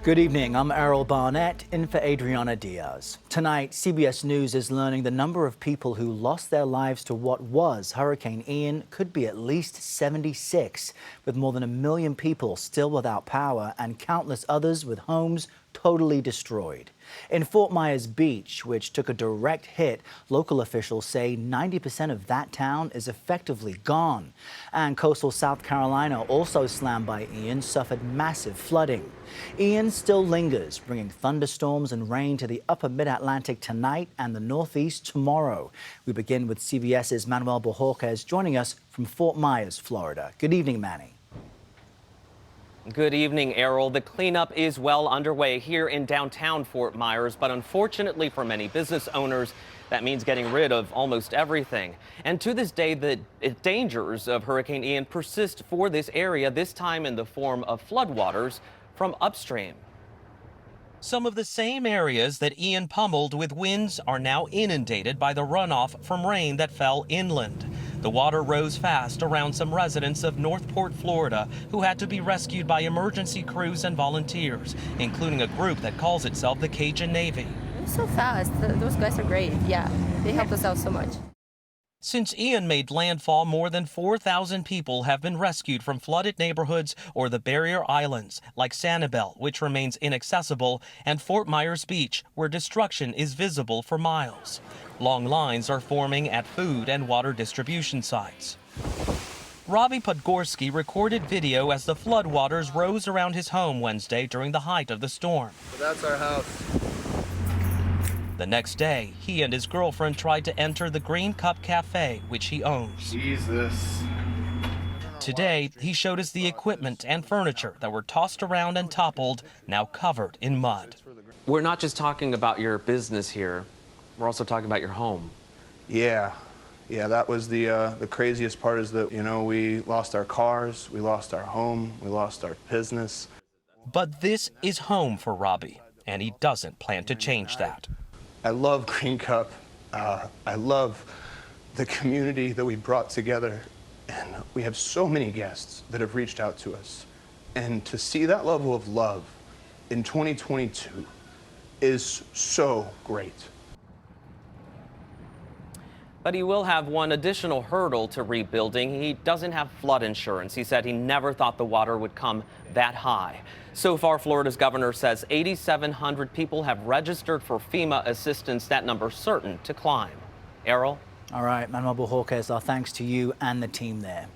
Good evening, I'm Errol Barnett, in for Adriana Diaz. Tonight, CBS News is learning the number of people who lost their lives to what was Hurricane Ian could be at least 76, with more than 1 million people still without power and countless others with homes totally destroyed. In Fort Myers Beach, which took a direct hit, local officials say 90% of that town is effectively gone. And coastal South Carolina, also slammed by Ian, suffered massive flooding. Ian still lingers, bringing thunderstorms and rain to the upper mid-Atlantic tonight and the Northeast tomorrow. We begin with CBS's Manuel Bojorquez joining us from Fort Myers, Florida. Good evening, Manny. Good evening, Errol. The cleanup is well underway here in downtown Fort Myers, but unfortunately for many business owners, that means getting rid of almost everything. And to this day, the dangers of Hurricane Ian persist for this area, this time in the form of floodwaters from upstream. Some of the same areas that Ian pummeled with winds are now inundated by the runoff from rain that fell inland. The water rose fast around some residents of Northport, Florida, who had to be rescued by emergency crews and volunteers, including a group that calls itself the Cajun Navy. It was so fast. Those guys are great. Yeah, they helped us out so much. Since Ian made landfall, more than 4,000 people have been rescued from flooded neighborhoods or the barrier islands, like Sanibel, which remains inaccessible, and Fort Myers Beach, where destruction is visible for miles. Long lines are forming at food and water distribution sites. Robbie Podgorski recorded video as the floodwaters rose around his home Wednesday during the height of the storm. So that's our house. The next day, he and his girlfriend tried to enter the Green Cup Cafe, which he owns. Jesus. Today, he showed us the equipment and furniture that were tossed around and toppled, now covered in mud. We're not just talking about your business here. We're also talking about your home. Yeah, that was the craziest part is that, we lost our cars, we lost our home, we lost our business. But this is home for Robbie, and he doesn't plan to change that. I love Green Cup. I love the community that we brought together. And we have so many guests that have reached out to us. And to see that level of love in 2022 is so great. But he will have one additional hurdle to rebuilding. He doesn't have flood insurance. He said he never thought the water would come that high. So far, Florida's governor says 8,700 people have registered for FEMA assistance, that number certain to climb. Errol? All right, Manuel Bojorquez, our thanks to you and the team there.